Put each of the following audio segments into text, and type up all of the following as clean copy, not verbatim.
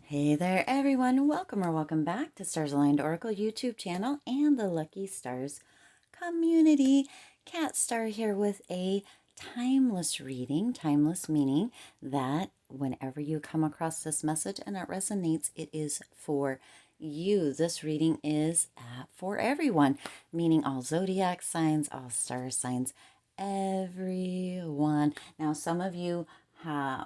Hey there, everyone. Welcome or welcome back to Stars Aligned Oracle YouTube channel and the Lucky Stars community. Cat Star here with a timeless reading. Timeless meaning that whenever you come across this message and it resonates, it is for you. This reading is for everyone, meaning all zodiac signs, all star signs, everyone. Now, some of you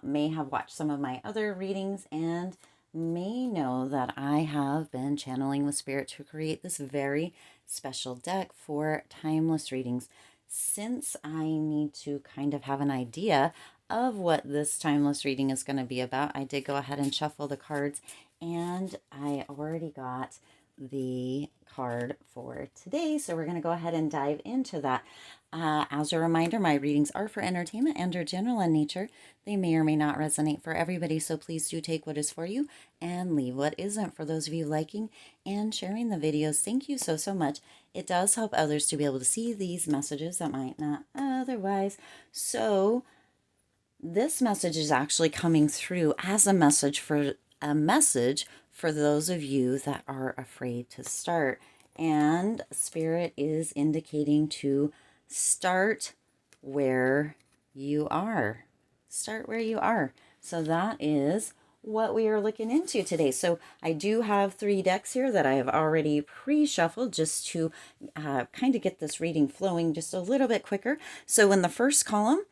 may have watched some of my other readings and may know that I have been channeling with Spirit to create this very special deck for timeless readings. Since I need to kind of have an idea of what this timeless reading is going to be about, I did go ahead and shuffle the cards, and I already got the card for today. So we're going to go ahead and dive into that. As a reminder, my readings are for entertainment and are general in nature. They may or may not resonate for everybody, so please do take what is for you and leave what isn't. For those of you liking and sharing the videos, thank you so much. It does help others to be able to see these messages that might not otherwise. So this message is actually coming through as a message for those of you that are afraid to start. And Spirit is indicating to start where you are. Start where you are. So that is what we are looking into today. So I do have 3 decks here that I have already pre-shuffled just to kind of get this reading flowing just a little bit quicker. So in the first column,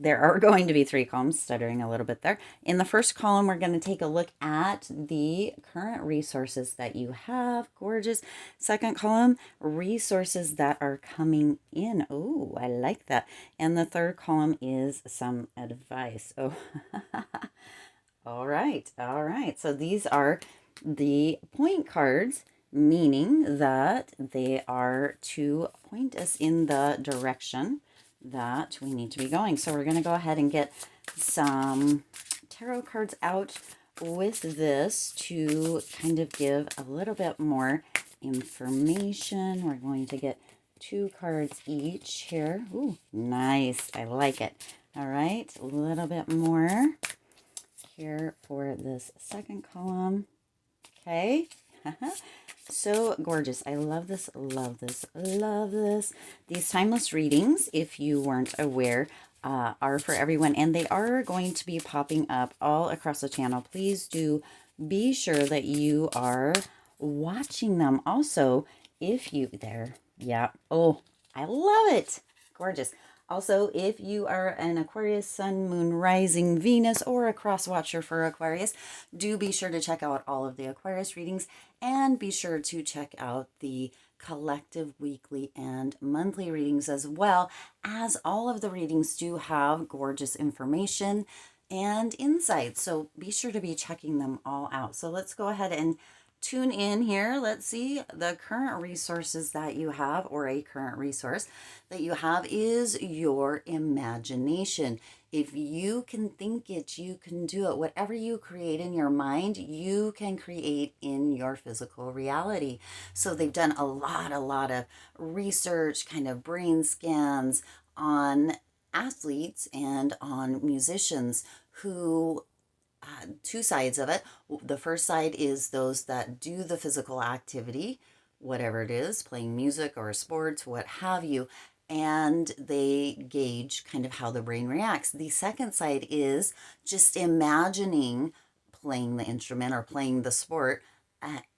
there are going to be 3 columns, stuttering a little bit there. In the first column, we're going to take a look at the current resources that you have. Gorgeous. Second column, resources that are coming in. Oh, I like that. And the third column is some advice. Oh, all right. All right. So these are the point cards, meaning that they are to point us in the direction that we need to be going. So we're going to go ahead and get some tarot cards out with this to kind of give a little bit more information. We're going to get 2 cards each here. Ooh, nice. I like it. All right, a little bit more here for this second column. Okay. So gorgeous. I love this, love this, love this. These timeless readings, if you weren't aware, are for everyone, and they are going to be popping up all across the channel. Please do be sure that you are watching them. Also, if you, there, yeah. Oh, I love it. Gorgeous. Also, if you are an Aquarius, Sun, Moon, Rising, Venus, or a cross watcher for Aquarius, do be sure to check out all of the Aquarius readings, and be sure to check out the collective weekly and monthly readings, as well as all of the readings do have gorgeous information and insights. So be sure to be checking them all out. So let's go ahead and tune in here. Let's see, the current resources that you have, or a current resource that you have, is your imagination. If you can think it, you can do it. Whatever you create in your mind, you can create in your physical reality. So they've done a lot of research, kind of brain scans on athletes and on musicians who 2 sides of it. The first side is those that do the physical activity, whatever it is, playing music or sports, what have you, and they gauge kind of how the brain reacts. The second side is just imagining playing the instrument or playing the sport,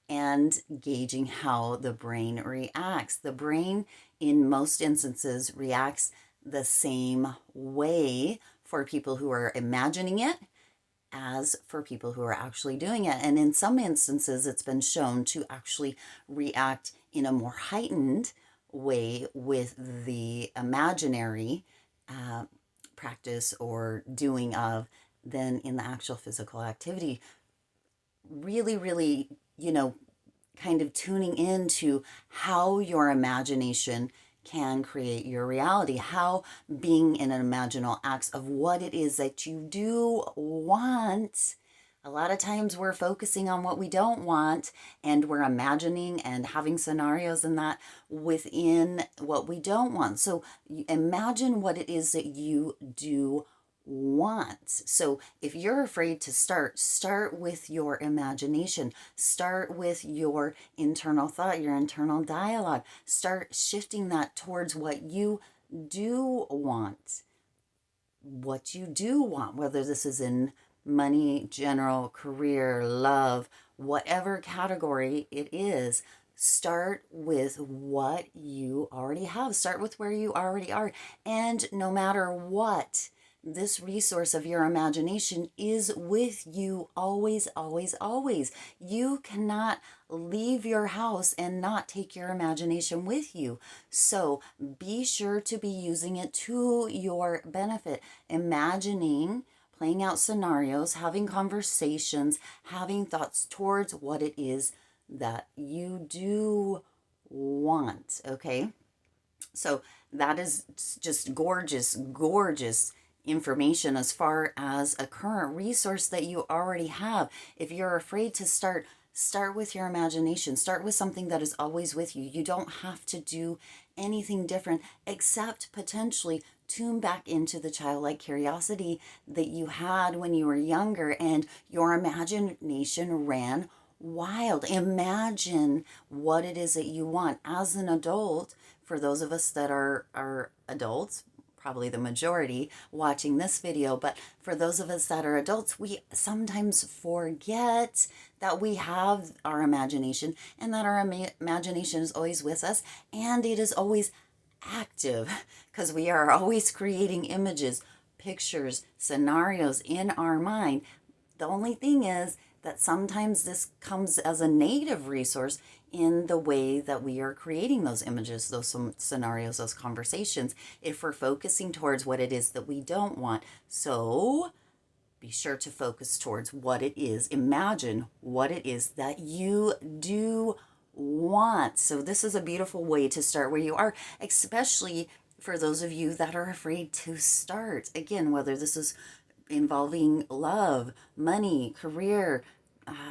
and gauging how the brain reacts. The brain, in most instances, reacts the same way for people who are imagining it as for people who are actually doing it. And in some instances, it's been shown to actually react in a more heightened way with the imaginary practice or doing of than in the actual physical activity. Really, kind of tuning into how your imagination can create your reality, how being in an imaginal acts of what it is that you do want. A lot of times we're focusing on what we don't want, and we're imagining and having scenarios in that within what we don't want. So imagine what it is that you do want. So if you're afraid to start with your imagination. Start with your internal thought, your internal dialogue. Start shifting that towards what you do want. What you do want, whether this is in money, general, career, love, whatever category it is. Start with what you already have. Start with where you already are. And no matter what, this resource of your imagination is with you always, always, always. You cannot leave your house and not take your imagination with you. So be sure to be using it to your benefit. Imagining, playing out scenarios, having conversations, having thoughts towards what it is that you do want. Okay. So that is just gorgeous, gorgeous information as far as a current resource that you already have. If you're afraid to start with your imagination. Start with something that is always with you. You don't have to do anything different except potentially tune back into the childlike curiosity that you had when you were younger and your imagination ran wild. Imagine what it is that you want as an adult. For those of us that are adults, probably the majority watching this video, but for those of us that are adults, we sometimes forget that we have our imagination and that our imagination is always with us and it is always active because we are always creating images, pictures, scenarios in our mind. The only thing is that sometimes this comes as a negative resource in the way that we are creating those images, those scenarios, those conversations, if we're focusing towards what it is that we don't want. So be sure to focus towards what it is. Imagine what it is that you do want. So this is a beautiful way to start where you are, especially for those of you that are afraid to start. Again, whether this is involving love, money, career,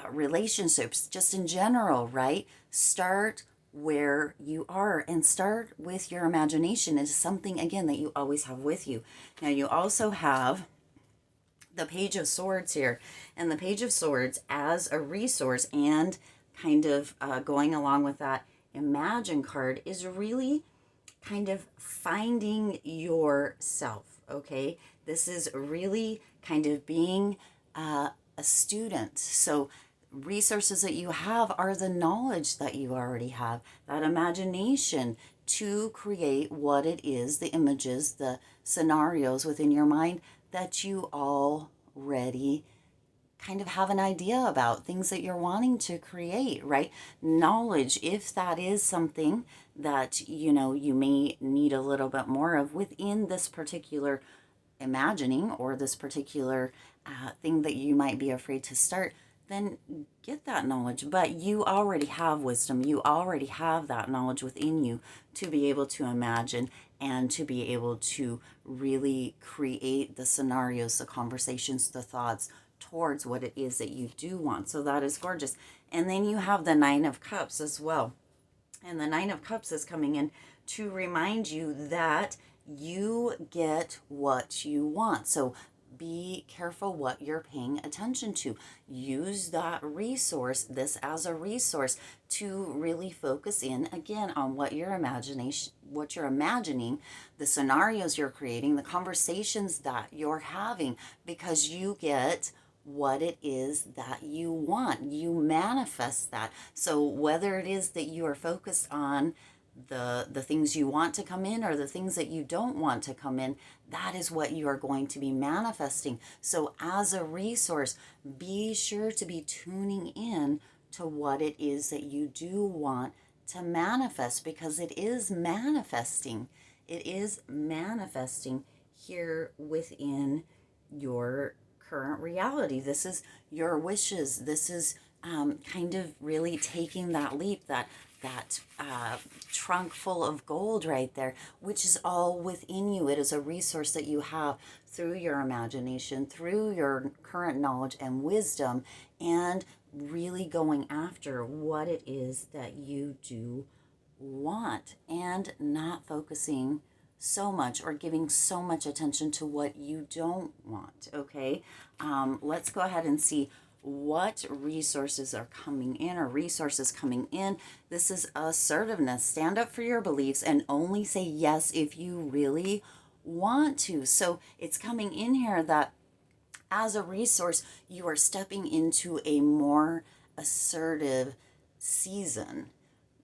relationships, just in general, right? Start where you are and start with your imagination. It's something, again, that you always have with you. Now, you also have the Page of Swords here, and the Page of Swords as a resource and kind of going along with that Imagine card is really kind of finding yourself, okay? This is really kind of being a student. So resources that you have are the knowledge that you already have, that imagination to create what it is, the images, the scenarios within your mind that you already kind of have an idea about, things that you're wanting to create, right? Knowledge, if that is something that, you may need a little bit more of within this particular imagining or this particular thing that you might be afraid to start, then get that knowledge. But you already have wisdom. You already have that knowledge within you to be able to imagine and to be able to really create the scenarios, the conversations, the thoughts towards what it is that you do want. So that is gorgeous. And then you have the Nine of Cups as well. And the Nine of Cups is coming in to remind you that you get what you want. So be careful what you're paying attention to. Use that resource, this as a resource, to really focus in again on what your imagination, what you're imagining, the scenarios you're creating, the conversations that you're having, because you get what it is that you want. You manifest that. So whether it is that you are focused on the things you want to come in or the things that you don't want to come in, that is what you are going to be manifesting. So as a resource, be sure to be tuning in to what it is that you do want to manifest, because it is manifesting. It is manifesting here within your current reality. This is your wishes. This is kind of really taking that leap, that trunk full of gold right there, which is all within you. It is a resource that you have through your imagination, through your current knowledge and wisdom, and really going after what it is that you do want and not focusing so much or giving so much attention to what you don't want, okay? Let's go ahead and see what resources are coming in or resources coming in. This is assertiveness. Stand up for your beliefs and only say yes if you really want to. So it's coming in here that as a resource, you are stepping into a more assertive season.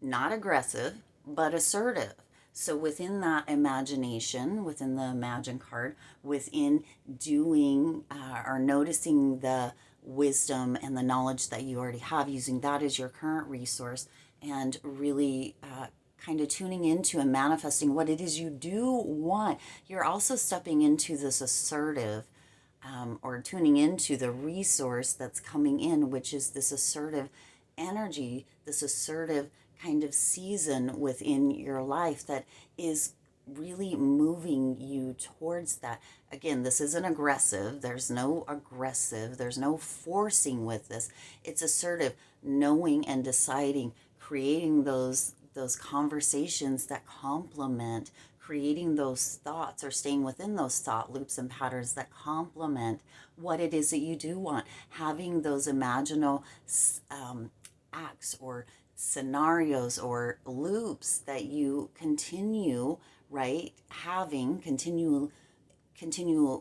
Not aggressive, but assertive. So within that imagination, within the imagine card, within doing or noticing the wisdom and the knowledge that you already have, using that as your current resource, and really kind of tuning into and manifesting what it is you do want. You're also stepping into this assertive or tuning into the resource that's coming in, which is this assertive energy, this assertive kind of season within your life that is really moving you towards that. Again, this isn't aggressive. There's no aggressive. There's no forcing with this. It's assertive, knowing and deciding, creating those conversations that complement, creating those thoughts or staying within those thought loops and patterns that complement what it is that you do want, having those imaginal acts or scenarios or loops that you continue, right, having continual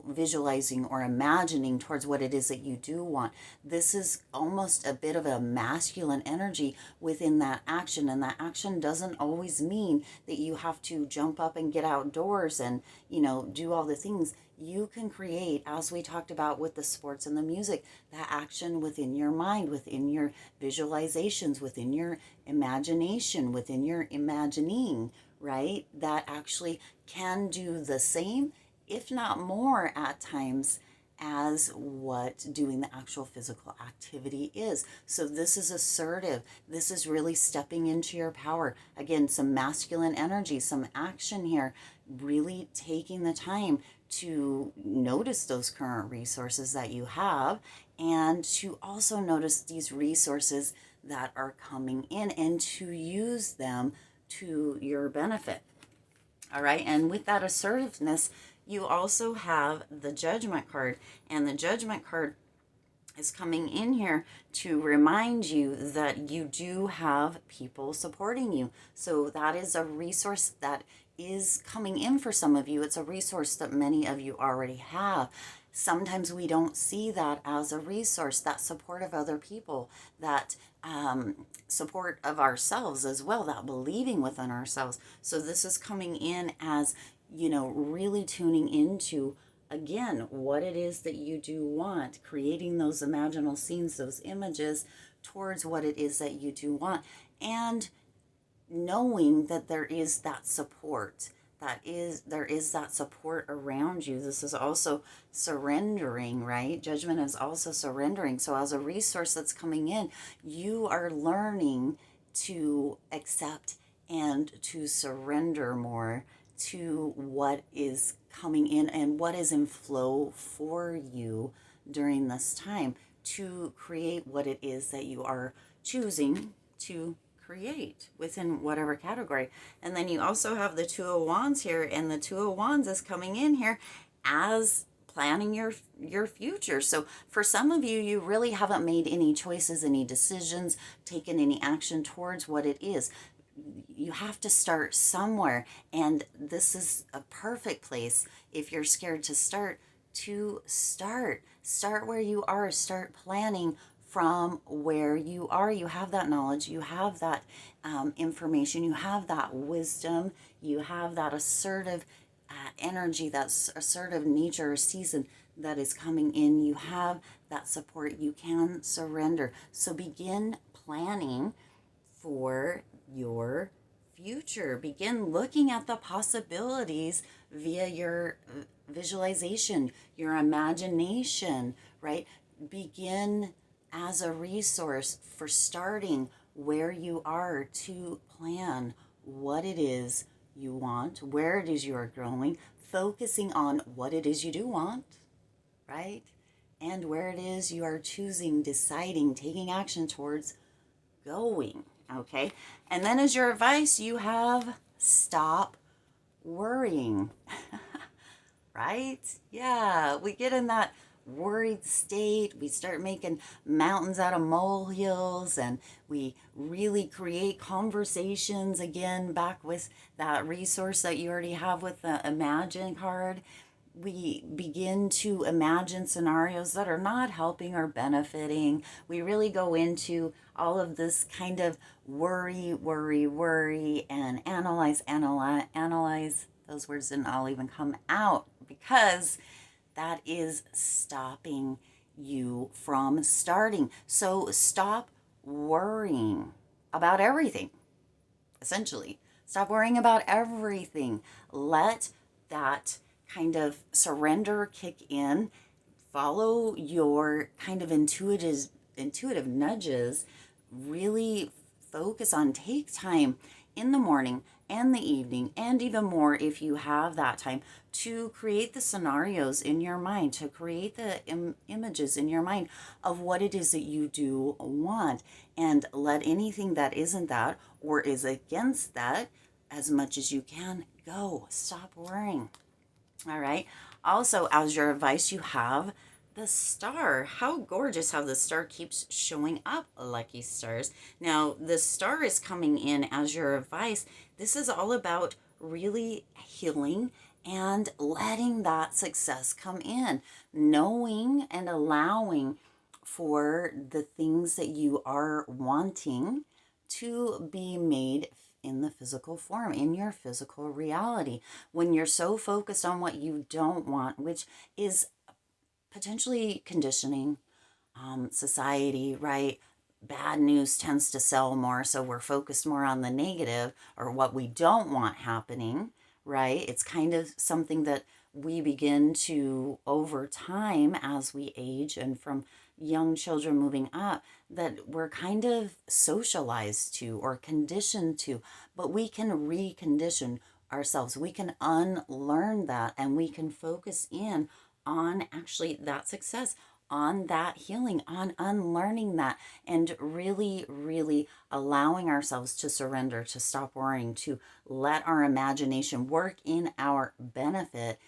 visualizing or imagining towards what it is that you do want. This is almost a bit of a masculine energy within that action, and that action doesn't always mean that you have to jump up and get outdoors and, you know, do all the things. You can create, as we talked about with the sports and the music, that action within your mind, within your visualizations, within your imagination, within your imagining, right? That actually can do the same, if not more at times, as what doing the actual physical activity is. So this is assertive. This is really stepping into your power. Again, some masculine energy, some action here, really taking the time to notice those current resources that you have, and to also notice these resources that are coming in and to use them to your benefit. All right, and with that assertiveness, you also have the Judgment card, and the Judgment card is coming in here to remind you that you do have people supporting you. So that is a resource that is coming in for some of you. It's a resource that many of you already have. Sometimes we don't see that as a resource, that support of other people, that support of ourselves as well, that believing within ourselves. So this is coming in as, you know, really tuning into, again, what it is that you do want, creating those imaginal scenes, those images towards what it is that you do want, and knowing that there is that support, there is that support around you. This is also surrendering, right? Judgment is also surrendering. So as a resource that's coming in, you are learning to accept and to surrender more to what is coming in and what is in flow for you during this time, to create what it is that you are choosing to create within whatever category. And then you also have the Two of Wands here, and the Two of Wands is coming in here as planning your future. So for some of you, you really haven't made any choices, any decisions, taken any action towards what it is. You have to start somewhere, and this is a perfect place, if you're scared to start where you are. Start planning from where you are. You have that knowledge, you have that information, you have that wisdom, you have that assertive energy, that assertive nature or season that is coming in. You have that support. You can surrender. So begin planning for your future. Begin looking at the possibilities via your visualization, your imagination, right? Begin as a resource for starting where you are to plan what it is you want, where it is you are growing, focusing on what it is you do want, right? And where it is you are choosing, deciding, taking action towards going, okay? And then as your advice, you have stop worrying, right? Yeah, we get in that worried state. We start making mountains out of molehills, and we really create conversations again, back with that resource that you already have with the Imagine card. We begin to imagine scenarios that are not helping or benefiting. We really go into all of this kind of worry, and analyze. Those words didn't all even come out because that is stopping you from starting. So stop worrying about everything, essentially. Stop worrying about everything. Let that kind of surrender kick in. Follow your kind of intuitive nudges. Really focus on, take time in the morning and the evening, and even more if you have that time, to create the scenarios in your mind, to create the images in your mind of what it is that you do want, and let anything that isn't that or is against that, as much as you can, go. Stop worrying. All right. Also, as your advice, you have the star. How gorgeous how the star keeps showing up, lucky stars. Now, the star is coming in as your advice. This is all about really healing and letting that success come in, knowing and allowing for the things that you are wanting to be made in the physical form, in your physical reality. When you're so focused on what you don't want, which is potentially conditioning, society, right? Bad news tends to sell more, so we're focused more on the negative or what we don't want happening, right? It's kind of something that we begin to, over time, as we age and from young children moving up, that we're kind of socialized to or conditioned to, but we can recondition ourselves. We can unlearn that, and we can focus in on actually that success, on that healing, on unlearning that, and really allowing ourselves to surrender, to stop worrying, to let our imagination work in our benefit,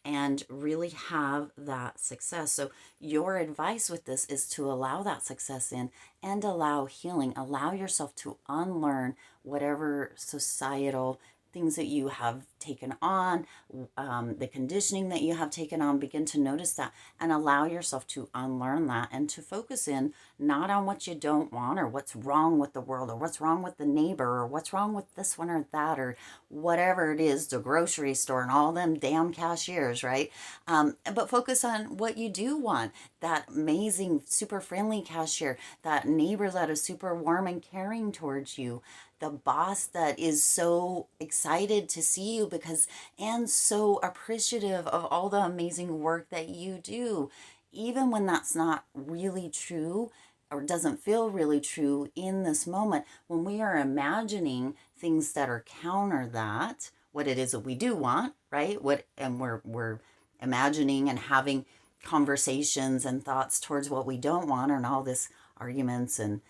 and really have that success. So your advice with this is to allow that success in and allow healing. Allow yourself to unlearn whatever societal things that you have taken on, the conditioning that you have taken on. Begin to notice that and allow yourself to unlearn that, and to focus in not on what you don't want, or what's wrong with the world, or what's wrong with the neighbor, or what's wrong with this one or that, or whatever it is, the grocery store and all them damn cashiers, right? But focus on what you do want. That amazing, super friendly cashier, that neighbor that is super warm and caring towards you, the boss that is so excited to see you because, and so appreciative of all the amazing work that you do, even when that's not really true or doesn't feel really true in this moment. When we are imagining things that are counter that, what it is that we do want, right? And we're imagining and having conversations and thoughts towards what we don't want, and all this arguments and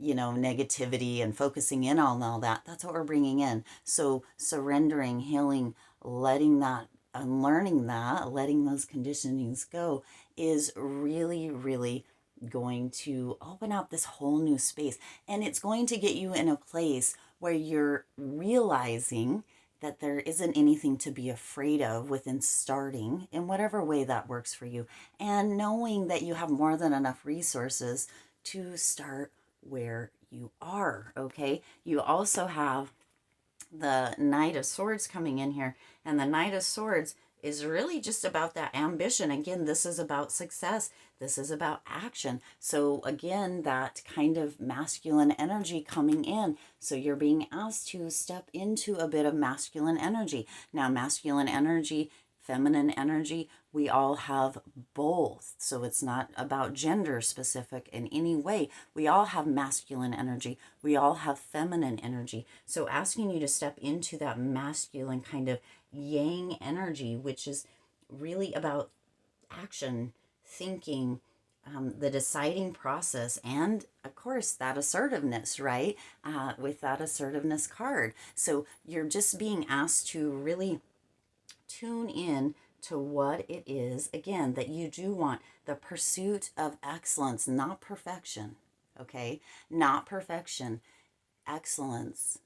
negativity and focusing in on all that. That's what we're bringing in. So surrendering, healing, letting that, unlearning that, letting those conditionings go, is really going to open up this whole new space. And it's going to get you in a place where you're realizing that there isn't anything to be afraid of within starting in whatever way that works for you, and knowing that you have more than enough resources to start where you are. Okay, you also have the Knight of Swords coming in here, and the Knight of Swords is really just about that ambition. Again, this is about success. This is about action. So again, that kind of masculine energy coming in. So you're being asked to step into a bit of masculine energy. Now, masculine energy, feminine energy, we all have both. So it's not about gender specific in any way. We all have masculine energy. We all have feminine energy. So asking you to step into that masculine kind of yang energy, which is really about action, thinking, the deciding process, and of course that assertiveness, right? With that assertiveness card. So you're just being asked to really tune in to what it is, again, that you do want. The pursuit of excellence, not perfection. Okay? Not perfection. Excellence.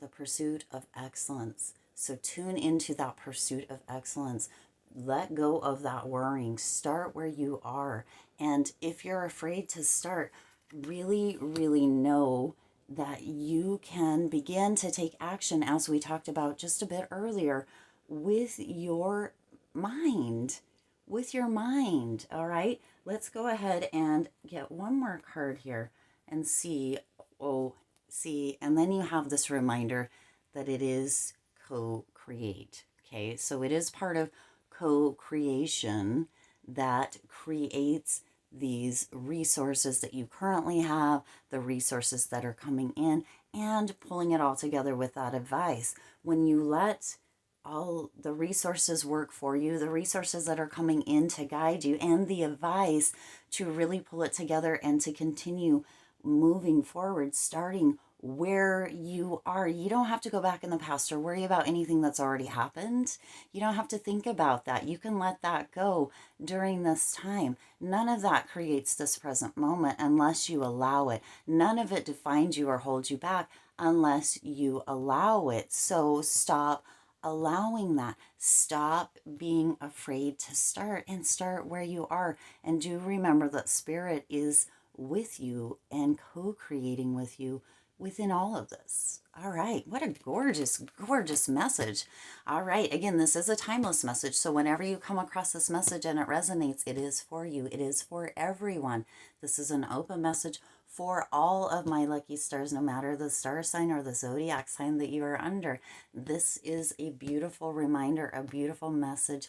The pursuit of excellence. So tune into that pursuit of excellence. Let go of that worrying. Start where you are. And if you're afraid to start, really, really know that you can begin to take action, as we talked about just a bit earlier, with your mind. With your mind. All right. Let's go ahead and get one more card here and see. Oh, see. And then you have this reminder that it is co-create. Okay. So it is part of co-creation that creates these resources that you currently have, the resources that are coming in, and pulling it all together with that advice. When you let all the resources work for you, the resources that are coming in to guide you, and the advice to really pull it together and to continue moving forward, starting where you are. You don't have to go back in the past or worry about anything that's already happened. You don't have to think about that. You can let that go during this time. None of that creates this present moment unless you allow it. None of it defines you or holds you back unless you allow it. So stop allowing that. Stop being afraid to start, and start where you are. And do remember that Spirit is with you and co-creating with you within all of this. All right. What a gorgeous, gorgeous message. All right. Again, this is a timeless message. So whenever you come across this message and it resonates, it is for you. It is for everyone. This is an open message for all of my lucky stars, no matter the star sign or the zodiac sign that you are under. This is a beautiful reminder, a beautiful message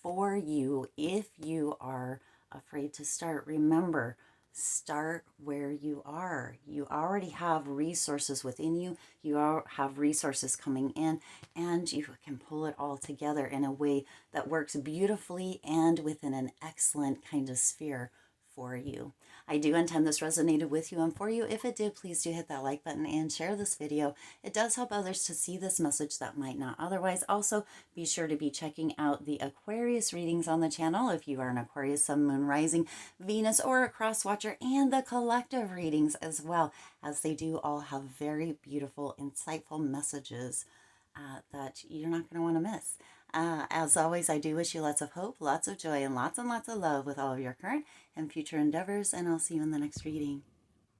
for you. If you are afraid to start, remember, start where you are. You already have resources within you. You have resources coming in, and you can pull it all together in a way that works beautifully and within an excellent kind of sphere for you. I do intend this resonated with you and for you. If it did, please do hit that like button and share this video. It does help others to see this message that might not otherwise. Also, be sure to be checking out the Aquarius readings on the channel if you are an Aquarius, Sun, Moon, Rising, Venus, or a cross watcher, and the collective readings as well, as they do all have very beautiful, insightful messages that you're not going to want to miss. As always, I do wish you lots of hope, lots of joy, and lots of love with all of your current and future endeavors, and I'll see you in the next reading.